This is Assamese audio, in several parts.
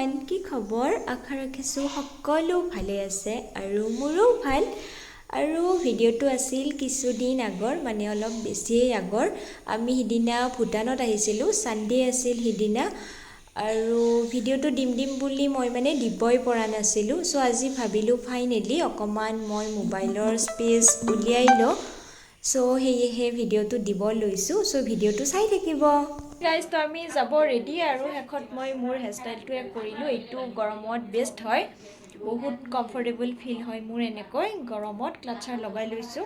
এভৰিৱান, কি খবৰ? আশা ৰাখিছোঁ সকলো ভালে আছে আৰু মোৰো ভাল। আৰু ভিডিঅ'টো আছিল কিছুদিন আগৰ, মানে অলপ বেছিয়েই আগৰ। আমি সিদিনা ভূটানত আহিছিলোঁ, ছানডে আছিল সিদিনা। আৰু ভিডিঅ'টো দিম বুলি মই মানে দিবই পৰা নাছিলোঁ। চ' আজি ভাবিলোঁ ফাইনেলি অকণমান মই মোবাইলৰ স্পেচ উলিয়াই লওঁ। চ' সেয়েহে ভিডিঅ'টো দিব লৈছোঁ। চ' ভিডিঅ'টো চাই থাকিব। গাইজ, তো আমি যাব ৰেডি আৰু শেষত মই মোৰ হেয়াৰষ্টাইলটোৱে কৰিলোঁ। এইটো গৰমত বেষ্ট হয়, বহুত কমফৰ্টেবল ফিল হয় মোৰ এনেকৈ গৰমত। ক্লাটচাৰ লগাই লৈছোঁ।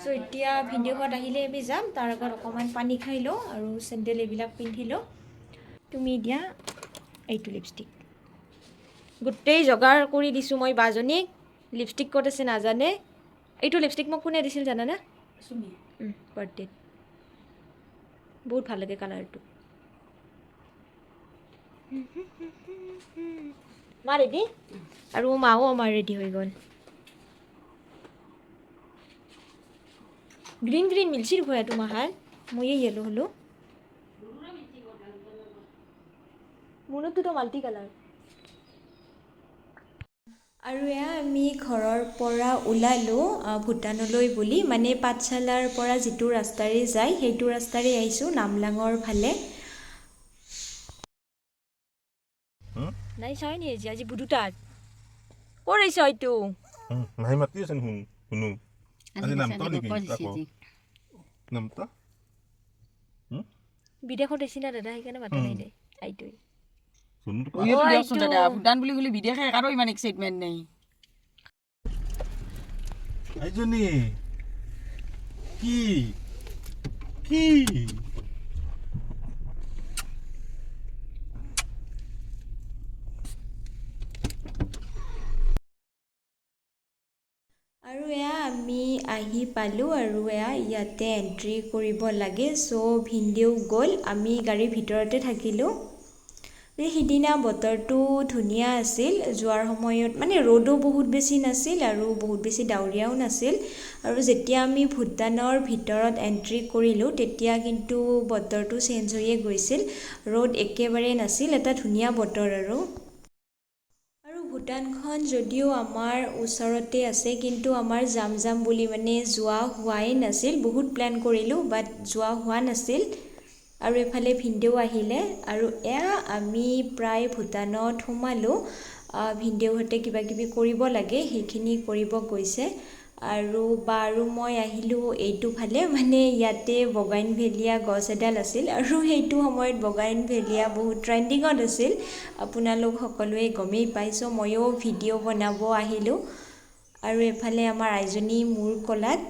চ' এতিয়া ভিডিঅ'ত আহিলে আমি যাম, তাৰ আগত অকণমান পানী খাই লওঁ আৰু চেণ্ডেল এইবিলাক পিন্ধি লওঁ। তুমি দিয়া এইটো লিপষ্টিক গোটেই যোগাৰ কৰি দিছোঁ মই বাজনীক। লিপষ্টিক ক'ত আছে নাজানে। এইটো লিপষ্টিক মোক কোনে দিছিল জানানে? বাৰ্থডেত। বহুত ভাল লাগে কালাৰটো। মা ৰেডি? আৰু মাও আমাৰ ৰেডি হৈ গ'ল। গ্ৰীণ মিলচিৰ ঘূৰাই তোমাহাৰ ময়ে ইয়েলো হ'লো। মোৰটোতো মাল্টি কালাৰ। আৰু এয়া আমি ঘৰৰ পৰা ওলালোঁ ভূটানলৈ বুলি, মানে পাঠশালাৰ পৰা যিটো ৰাস্তাৰে যায় সেইটো ৰাস্তাৰে আহিছোঁ নামলাঙৰ ফালে। নাই চাই নি আজি বুধুতাত ক'ত আহিছ এইটো? নাই মাতি আছে শুনো। আজি নামটো নেকি আকৌ? নামটো? বিদেশত আহিছি না দাদা, সেইকাৰণে মাতা নাই দে। আইটোই ভূটান বুলি ক'লে বিদেশে কাৰো ইমান এক্সাইটমেণ্ট নাই। আইজনী কি কি আৰু এয়া আমি আহি পালোঁ আৰু এয়া ইয়াতে এণ্ট্ৰি কৰিব লাগে। চ' ভিনদেউ গ'ল, আমি গাড়ীৰ ভিতৰতে থাকিলোঁ। সিদিনা বতৰটো ধুনীয়া আছিল যোৱাৰ সময়ত, মানে ৰ'দো বহুত বেছি নাছিল আৰু বহুত বেছি ডাৱৰীয়াও নাছিল। আৰু যেতিয়া আমি ভূটানৰ ভিতৰত এণ্ট্ৰি কৰিলোঁ তেতিয়া কিন্তু বতৰটো চেঞ্জ হৈয়ে গৈছিল, ৰ'দ একেবাৰে নাছিল, এটা ধুনীয়া বতৰ আৰু ভূটানখন যদিও আমাৰ ওচৰতে আছে কিন্তু আমাৰ যাম বুলি মানে যোৱা হোৱাই নাছিল। বহুত প্লেন কৰিলোঁ বাট যোৱা হোৱা নাছিল। আৰু এফালে ভিনদেউ আহিলে আৰু এয়া আমি প্ৰায় ভূটানত সোমালোঁ। ভিনদেউহঁতে কিবাকিবি কৰিব লাগে, সেইখিনি কৰিব গৈছে। আৰু বা আৰু মই আহিলোঁ এইটো ফালে, মানে ইয়াতে বগাইনভেলিয়া গছ এডাল আছিল আৰু সেইটো সময়ত বগাইনভেলিয়া বহুত ট্ৰেণ্ডিঙত আছিল, আপোনালোক সকলোৱে গমেই পাইছোঁ। ময়ো ভিডিঅ' বনাব আহিলোঁ। আৰু এফালে আমাৰ আইজনী মোৰ কোলাত।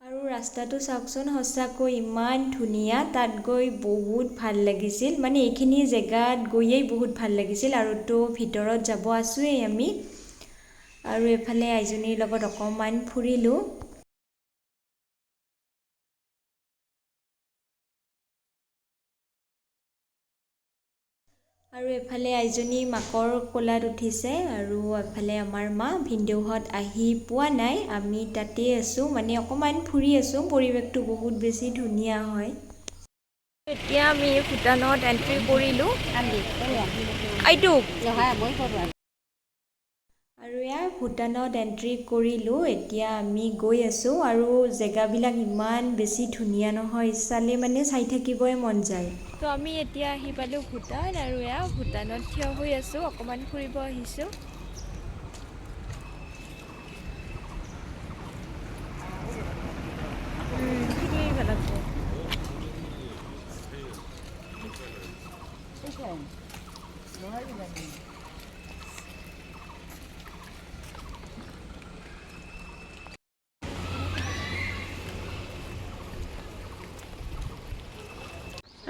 আৰু ৰাস্তাটো চাওকচোন, সঁচাকৈ ইমান ধুনীয়া, তাত গৈ বহুত ভাল লাগিছিল। মানে এইখিনি জেগাত গৈয়েই বহুত ভাল লাগিছিল। আৰুতো ভিতৰত যাব আছোঁৱেই আমি। আৰু এফালে আইজনীৰ লগত অকণমান ফুৰিলোঁ। আৰু এফালে আইজনী মাকৰ কোলাত উঠিছে আৰু এফালে আমাৰ মা। ভিনদেউহঁত আহি পোৱা নাই, আমি তাতেই আছোঁ, মানে অকণমান ফুৰি আছোঁ। পৰিৱেশটো বহুত বেছি ধুনীয়া হয়। এতিয়া আমি ভূটানত এণ্ট্ৰি কৰিলোঁ। আৰু এয়া ভূটানত এণ্ট্ৰি কৰিলোঁ, এতিয়া আমি গৈ আছোঁ। আৰু জেগাবিলাক ইমান বেছি ধুনীয়া নহয়, চালে মানে চাই থাকিবই মন যায়। তো আমি এতিয়া আহি পালোঁ ভূটান, আৰু এয়া ভূটানত থিয় হৈ আছোঁ, অকণমান ফুৰিব আহিছোঁ। ভাল লাগব।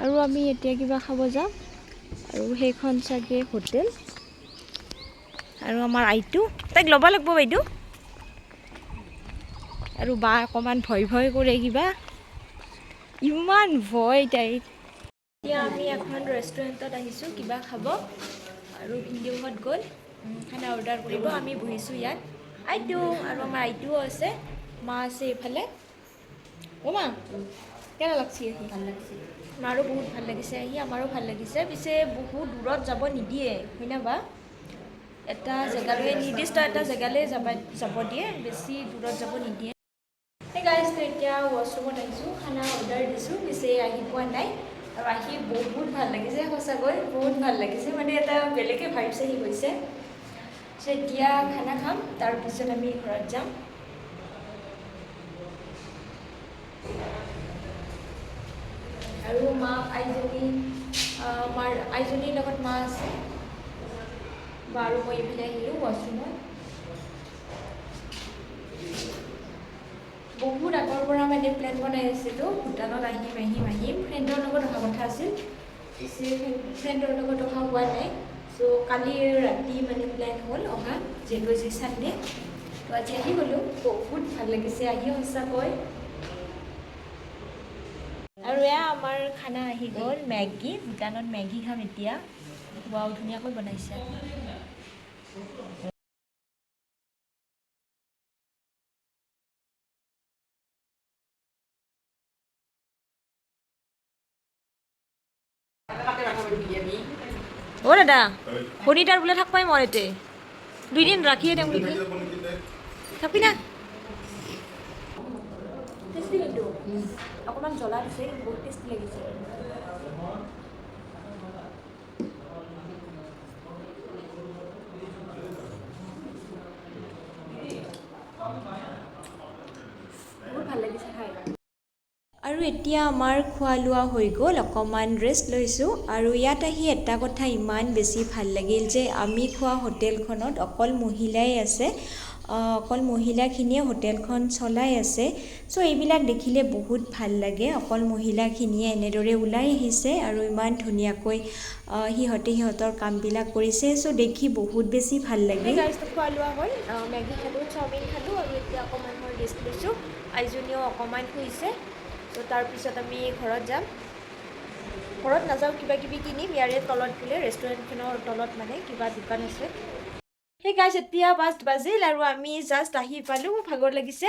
আৰু আমি এতিয়া কিবা খাব যাম, আৰু সেইখন চাগে হোটেল। আৰু আমাৰ আইটো, তাইক ল'ব লাগিব বাইদেউ। আৰু বা অকণমান ভয় কৰে কিবা, ইমান ভয় তাইৰ। এতিয়া আমি এখন ৰেষ্টুৰেণ্টত আহিছোঁ কিবা খাব, আৰু ভিনদেউহঁত গ'ল খানা অৰ্ডাৰ কৰিব। আমি বহিছোঁ ইয়াত, আইটো আৰু আমাৰ আইটোও আছে, মা আছে এইফালে। অ' মা কেনে লাগছে আহি ভাল লাগছে মাৰো বহুত ভাল লাগিছে আহি আমাৰো ভাল লাগিছে পিছে বহুত দূৰত যাব নিদিয়ে হয়নে বা এটা জেগালৈ নিৰ্দিষ্ট এটা জেগালৈ যাব দিয়ে বেছি দূৰত যাব নিদিয়ে এই গাইজ তো এতিয়া ৱাছৰুমত আহিছোঁ খানা অৰ্ডাৰ দিছোঁ পিছে আহি পোৱা নাই আৰু আহি বহুত ভাল লাগিছে সঁচাকৈ বহুত ভাল লাগিছে মানে এটা বেলেগে ভাইবছ আহি গৈছে এতিয়া খানা খাম তাৰপিছত আমি ঘৰত যাম আৰু মা আইজনীৰ লগত মা আছে বা আৰু মই এইফালে আহিলোঁ ৱাছৰুমত বহুত আগৰ পৰা মানে প্লেন বনাই আছিলোঁ ভূটানত আহিম ফ্ৰেণ্ডৰ লগত অহা কথা আছিল পিছে ফ্ৰেণ্ডৰ লগত অহা হোৱা নাই চ' কালি ৰাতি মানে প্লেন হ'ল অহা যিহেতু আজি ছানডে তো আজি আহি গ'লোঁ বহুত ভাল লাগিছে আহি সঁচাকৈ আৰু এয়া আমাৰ খানা আহি গ'ল মেগী ভূটানত মেগী খাম এতিয়া ৱাও ধুনীয়াকৈ বনাইছে অ' দাদা শনিতাৰ বোলে থাকবাই মই ইয়াতে 2 দিন ৰাখিয়ে দিম নেকি থাকবি না টেষ্টি কিন্তু অকণমান জ্বলা দিছে বহুত টেষ্টি লাগিছে বহুত ভাল লাগিছে খাই আৰু এতিয়া আমাৰ খোৱা লোৱা হৈ গ'ল অকণমান ৰেষ্ট লৈছোঁ আৰু ইয়াত আহি এটা কথা ইমান বেছি ভাল লাগিল যে আমি খোৱা হোটেলখনত অকল মহিলাই আছে অকল মহিলাখিনিয়ে হোটেলখন চলাই আছে চ' এইবিলাক দেখিলে বহুত ভাল লাগে অকল মহিলাখিনিয়ে এনেদৰে ওলাই আহিছে আৰু ইমান ধুনীয়াকৈ সিহঁতৰ কামবিলাক কৰিছে চ' দেখি বহুত বেছি ভাল লাগে খোৱা লোৱা হ'ল মেগী খালোঁ চাওমিন খালোঁ আৰু এতিয়া অকণমান মই ৰেষ্ট লৈছোঁ আইজনীও অকণমান শুইছে ত' তাৰপিছত আমি ঘৰত যাম ঘৰত নাযাওঁ কিবা কিবি কিনিম ইয়াৰে তলত বোলে ৰেষ্টুৰেণ্টখনৰ তলত মানে কিবা দোকান আছে সেই গাইজ এতিয়া 5 বাজিল আৰু আমি জাষ্ট আহি পালোঁ ভাগৰ লাগিছে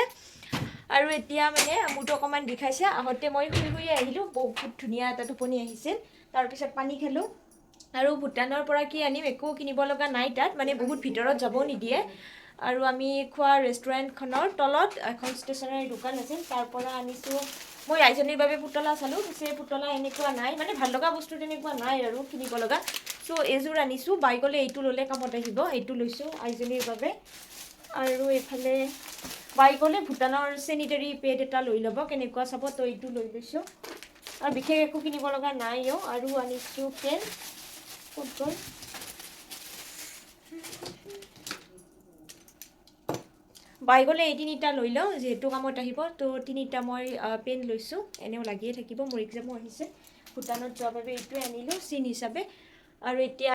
আৰু এতিয়া মানে মোৰতো অকণমান বিষাইছে আহোঁতে মই শুই আহিলোঁ বহুত ধুনীয়া এটা টোপনি আহিছিল তাৰপিছত পানী খালোঁ আৰু ভূটানৰ পৰা কি আনিম একো কিনিব লগা নাই তাত মানে বহুত ভিতৰত যাব নিদিয়ে আৰু আমি খোৱা ৰেষ্টুৰেণ্টখনৰ তলত এখন ষ্টেচনাৰী দোকান আছিল তাৰ পৰা আনিছোঁ মই আইজনীৰ বাবে পুতলা চালোঁ পিছে পুতলা এনেকুৱা নাই মানে ভাল লগা বস্তু তেনেকুৱা নাই আৰু কিনিব লগা চ' এযোৰ আনিছোঁ বাই গ'লে এইটো ল'লে কামত আহিব এইটো লৈছোঁ আইজনীৰ বাবে আৰু এইফালে বাই গ'লে ভূটানৰ চেনিটেৰী পেড এটা লৈ ল'ব কেনেকুৱা চাব তো এইটো লৈ লৈছোঁ আৰু বিশেষ একো কিনিব লগা নাই আৰু আনিছোঁ পেন ফুটবল বাই গ'লে এই 3টা লৈ লওঁ যিহেতু কামত আহিব তো 3টা মই পেন লৈছোঁ এনেও লাগিয়ে থাকিব মোৰ এক্সামো আহিছে ভূটানত যোৱাৰ বাবে এইটোৱে আনিলোঁ চিন হিচাপে আৰু এতিয়া